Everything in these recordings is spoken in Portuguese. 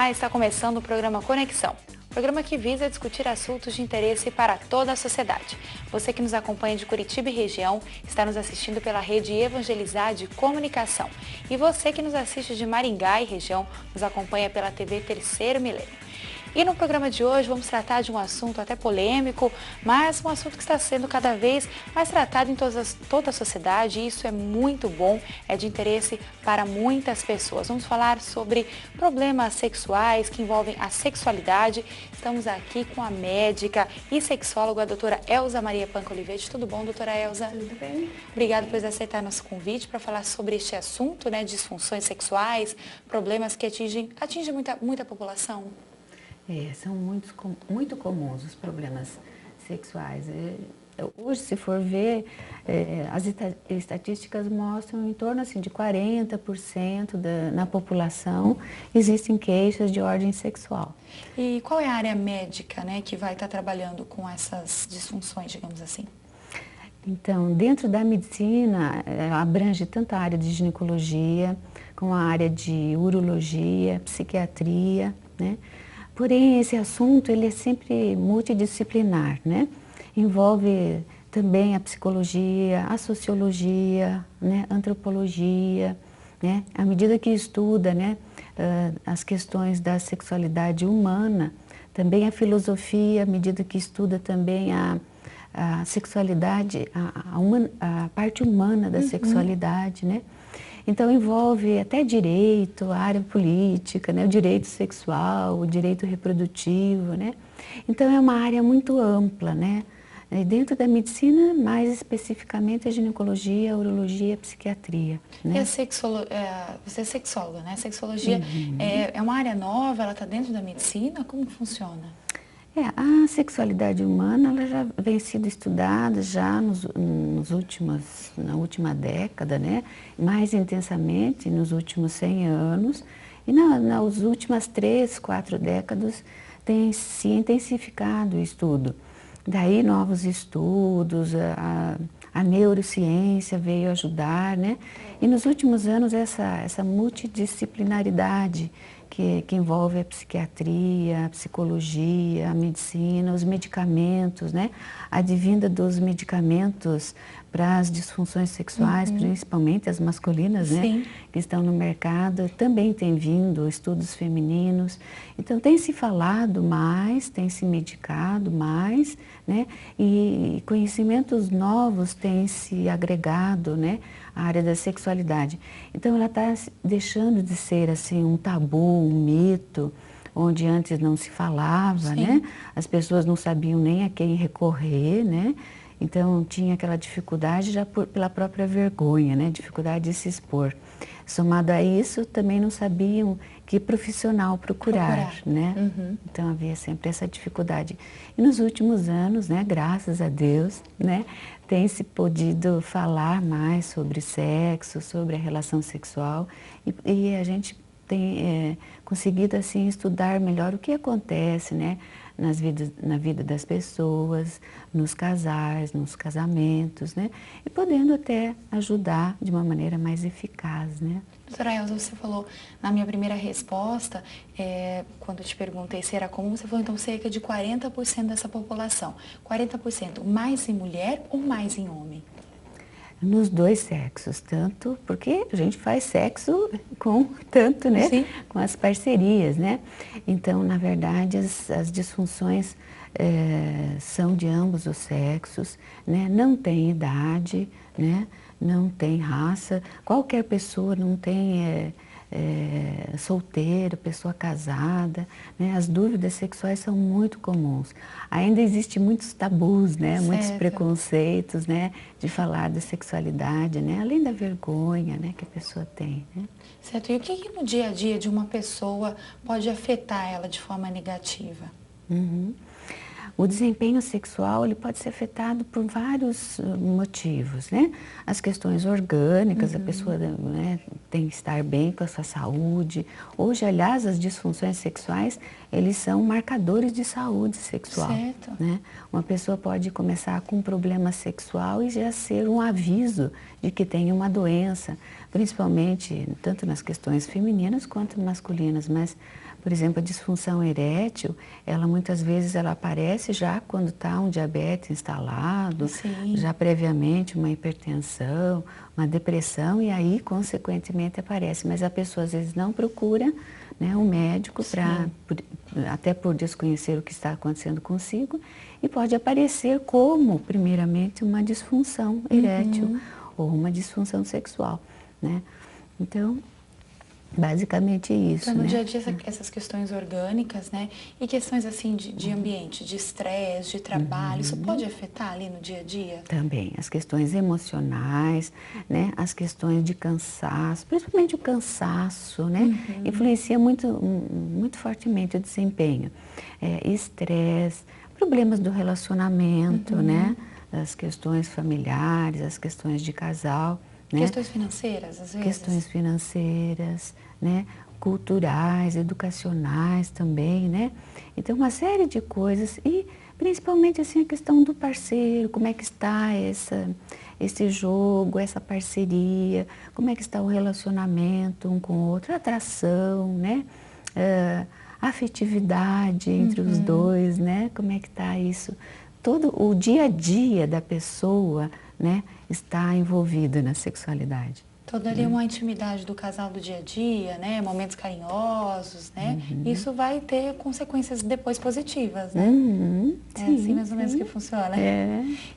Olá, está começando o programa Conexão, programa que visa discutir assuntos de interesse para toda a sociedade. Você que nos acompanha de Curitiba e região está nos assistindo pela rede Evangelizar de Comunicação. E você que nos assiste de Maringá e região nos acompanha pela TV Terceiro Milênio. E no programa de hoje vamos tratar de um assunto até polêmico, mas um assunto que está sendo cada vez mais tratado em toda a sociedade e isso é muito bom, é de interesse para muitas pessoas. Vamos falar sobre problemas sexuais que envolvem a sexualidade. Estamos aqui com a médica e sexóloga, a doutora Elza Maria Panca Olivetti. Tudo bom, doutora Elza? Tudo bem. Obrigada por aceitar nosso convite para falar sobre este assunto, né, disfunções sexuais, problemas que atingem muita população. São muito comuns os problemas sexuais. Hoje, se for ver, as estatísticas mostram em torno assim, de 40% na população existem queixas de ordem sexual. E qual é a área médica, né, que vai estar trabalhando com essas disfunções, digamos assim? Então, dentro da medicina, abrange tanto a área de ginecologia, como a área de urologia, psiquiatria, né? Porém, esse assunto ele é sempre multidisciplinar, né? Envolve também a psicologia, a sociologia, né? Antropologia, né? À medida que estuda, né? As questões da sexualidade humana, também a filosofia, à medida que estuda também a sexualidade, a parte humana da sexualidade, né? Então envolve até direito, a área política, né? O direito sexual, o direito reprodutivo, né? Então é uma área muito ampla, né? E dentro da medicina, mais especificamente a ginecologia, a urologia e a psiquiatria. Né? E você é sexóloga, né? A sexologia é uma área nova, ela está dentro da medicina? Como funciona? A sexualidade humana ela já vem sendo estudada já na última década, né? Mais intensamente nos últimos 100 anos e nas últimas 3, 4 décadas tem se intensificado o estudo. Daí novos estudos, a neurociência veio ajudar, né? E nos últimos anos essa multidisciplinaridade que envolve a psiquiatria, a psicologia, a medicina, os medicamentos, né? A advinda dos medicamentos para as disfunções sexuais, principalmente as masculinas, né? Que estão no mercado, também tem vindo estudos femininos. Então tem se falado mais, tem se medicado mais, né? E conhecimentos novos têm se agregado, né? A área da sexualidade. Então ela está deixando de ser assim um tabu, um mito, onde antes não se falava, né? As pessoas não sabiam nem a quem recorrer, né? Então tinha aquela dificuldade já pela própria vergonha, né? Dificuldade de se expor. Somado a isso, também não sabiam que profissional procurar. Né? Então havia sempre essa dificuldade. E nos últimos anos, né, graças a Deus, né, tem se podido falar mais sobre sexo, sobre a relação sexual e a gente tem conseguido assim estudar melhor o que acontece, né, na vida das pessoas, nos casais, nos casamentos, né? E podendo até ajudar de uma maneira mais eficaz, né? Doutora Elza, você falou na minha primeira resposta, quando eu te perguntei se era comum, você falou então cerca de 40% dessa população. 40% mais em mulher ou mais em homem? Nos dois sexos, tanto porque a gente faz sexo né? Sim. Com as parcerias, né? Então, na verdade, as disfunções são de ambos os sexos, né? Não tem idade, né? Não tem raça, qualquer pessoa não tem solteiro, pessoa casada, né? As dúvidas sexuais são muito comuns. Ainda existem muitos tabus, né? Muitos preconceitos, né? De falar da sexualidade, né? Além da vergonha, né? Que a pessoa tem, né? Certo. E o que no dia a dia de uma pessoa pode afetar ela de forma negativa? O desempenho sexual ele pode ser afetado por vários motivos, né? As questões orgânicas, a pessoa, né, tem que estar bem com a sua saúde. Hoje, aliás, as disfunções sexuais, eles são marcadores de saúde sexual. Certo. Né? Uma pessoa pode começar com um problema sexual e já ser um aviso de que tem uma doença, principalmente tanto nas questões femininas quanto masculinas, mas Por exemplo, a disfunção erétil, ela muitas vezes ela aparece já quando está um diabetes instalado, Sim. já previamente uma hipertensão, uma depressão, e aí, consequentemente, aparece. Mas a pessoa às vezes não procura, né, um médico, até por desconhecer o que está acontecendo consigo, e pode aparecer como, primeiramente, uma disfunção erétil ou uma disfunção sexual, né? Então, basicamente isso, Então, no né? dia a dia, essas questões orgânicas, né? E questões assim de ambiente, de estresse, de trabalho, isso pode afetar ali no dia a dia? Também as questões emocionais, né? As questões de cansaço, principalmente o cansaço, né? Influencia muito fortemente o desempenho. Estresse, problemas do relacionamento, né? As questões familiares, as questões de casal, né? Questões financeiras, às vezes? Questões financeiras, né? Culturais, educacionais também, né? Então, uma série de coisas e principalmente assim a questão do parceiro, como é que está esse jogo, essa parceria, como é que está o relacionamento um com o outro, a atração, né? A afetividade entre os dois, né? Como é que está isso? Todo o dia a dia da pessoa, né, está envolvido na sexualidade. Toda ali uma intimidade do casal do dia a dia, né? Momentos carinhosos, né? Isso vai ter consequências depois positivas, né? É Sim, assim mais ou menos sim. que funciona.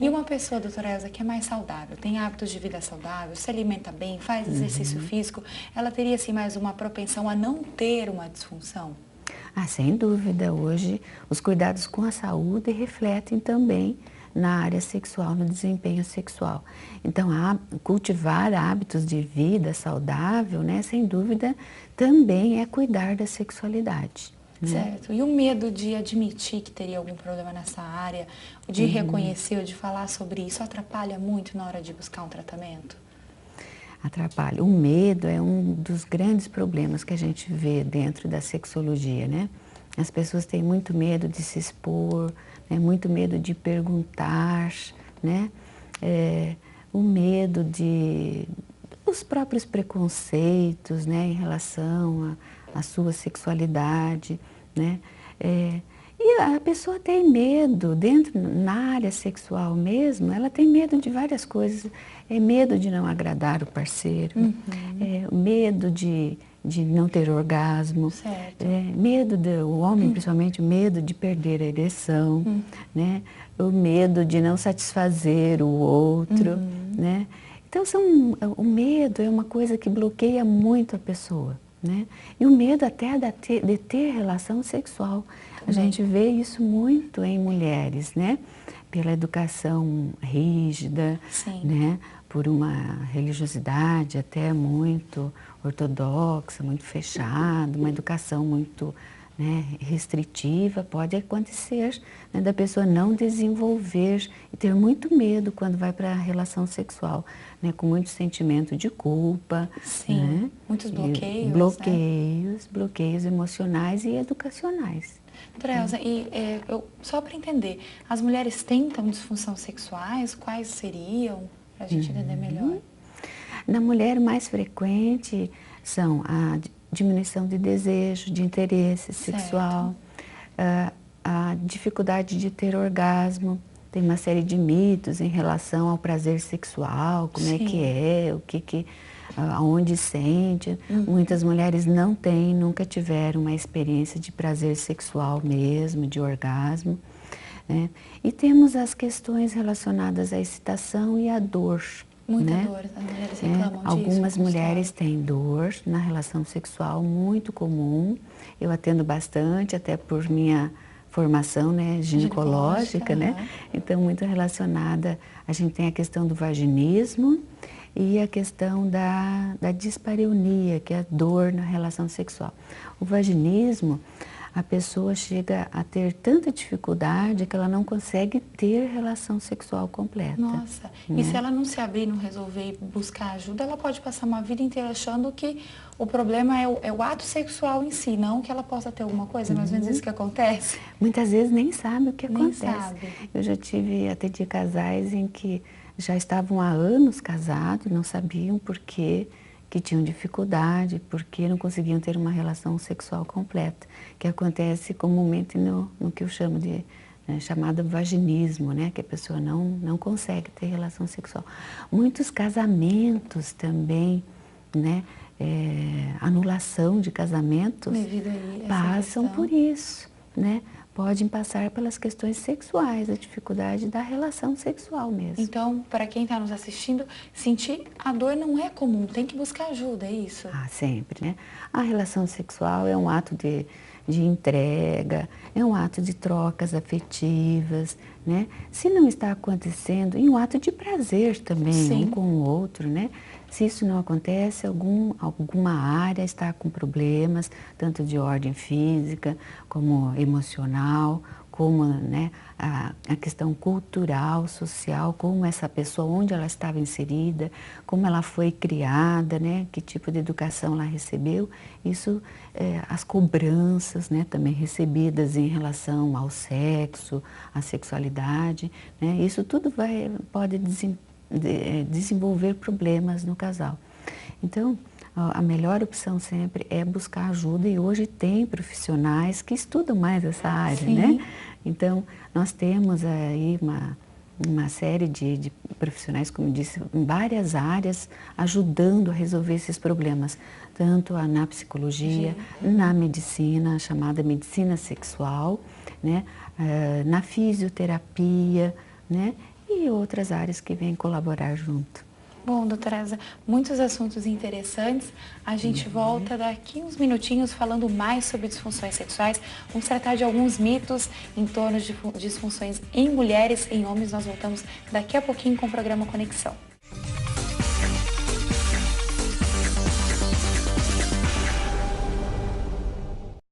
E uma pessoa, doutora Elza, que é mais saudável, tem hábitos de vida saudável, se alimenta bem, faz exercício físico, ela teria assim mais uma propensão a não ter uma disfunção? Ah, sem dúvida, hoje os cuidados com a saúde refletem também na área sexual, no desempenho sexual. Então, cultivar hábitos de vida saudável, né, sem dúvida, também é cuidar da sexualidade. Né? Certo. E o medo de admitir que teria algum problema nessa área, de reconhecer ou de falar sobre isso, atrapalha muito na hora de buscar um tratamento? Atrapalha. O medo é um dos grandes problemas que a gente vê dentro da sexologia, né? As pessoas têm muito medo de se expor, né? Muito medo de perguntar, né? O medo os próprios preconceitos, né? Em relação à sua sexualidade, né? E a pessoa tem medo, na área sexual mesmo, ela tem medo de várias coisas. Medo de não agradar o parceiro, medo de não ter orgasmo, medo o homem principalmente, medo de perder a ereção, né? O medo de não satisfazer o outro, né? Então o medo é uma coisa que bloqueia muito a pessoa. Né? E o medo até de ter relação sexual. A gente vê isso muito em mulheres, né? Pela educação rígida, né? Por uma religiosidade até muito ortodoxa, muito fechada, uma educação muito, né, restritiva, pode acontecer, né, da pessoa não desenvolver e ter muito medo quando vai para a relação sexual, né, com muito sentimento de culpa. Sim, né? muitos bloqueios. Bloqueios emocionais e educacionais. Doutora Elza, só para entender, as mulheres tentam disfunção sexuais? Quais seriam? Para a gente entender melhor. Na mulher, mais frequente são a diminuição de desejo, de interesse sexual, a dificuldade de ter orgasmo. Tem uma série de mitos em relação ao prazer sexual, como é que é, aonde sente. Muitas mulheres não têm, nunca tiveram uma experiência de prazer sexual mesmo, de orgasmo. Né? E temos as questões relacionadas à excitação e à dor. Muita né? dor, as mulheres reclamam disso. Algumas mulheres têm dor na relação sexual, muito comum. Eu atendo bastante, até por minha formação, né, ginecológica, né? Então, muito relacionada. A gente tem a questão do vaginismo e a questão da dispareunia, que é a dor na relação sexual. O vaginismo, a pessoa chega a ter tanta dificuldade que ela não consegue ter relação sexual completa. Nossa, e se ela não se abrir, não resolver e buscar ajuda, ela pode passar uma vida inteira achando que o problema é o ato sexual em si, não que ela possa ter alguma coisa, mais ou menos isso que acontece. Muitas vezes nem sabe o que acontece. Sabe. Eu já atendi casais em que já estavam há anos casados, não sabiam por quê que tinham dificuldade porque não conseguiam ter uma relação sexual completa, que acontece comumente no que eu chamo de chamado vaginismo, né? Que a pessoa não consegue ter relação sexual. Muitos casamentos também, né? Anulação de casamentos passam por isso, né? Podem passar pelas questões sexuais, a dificuldade da relação sexual mesmo. Então, para quem está nos assistindo, sentir a dor não é comum, tem que buscar ajuda, é isso? Ah, sempre, né? A relação sexual é um ato de entrega, é um ato de trocas afetivas, né? Se não está acontecendo, e um ato de prazer também, Sim. Um com o outro, né? Se isso não acontece, alguma área está com problemas, tanto de ordem física, como emocional, como, né, a questão cultural, social, como essa pessoa, onde ela estava inserida, como ela foi criada, né, que tipo de educação ela recebeu. Isso, as cobranças, né, também recebidas em relação ao sexo, à sexualidade, né, isso tudo pode desenvolver problemas no casal. Então, a melhor opção sempre é buscar ajuda, e hoje tem profissionais que estudam mais essa área, Sim. né? Então, nós temos aí uma série de profissionais, como eu disse, em várias áreas, ajudando a resolver esses problemas, tanto na psicologia, na medicina, chamada medicina sexual, né? Na fisioterapia, né? E outras áreas que vêm colaborar junto. Bom, doutora Asa, muitos assuntos interessantes. A gente volta daqui uns minutinhos falando mais sobre disfunções sexuais. Vamos tratar de alguns mitos em torno de disfunções em mulheres e em homens. Nós voltamos daqui a pouquinho com o programa Conexão.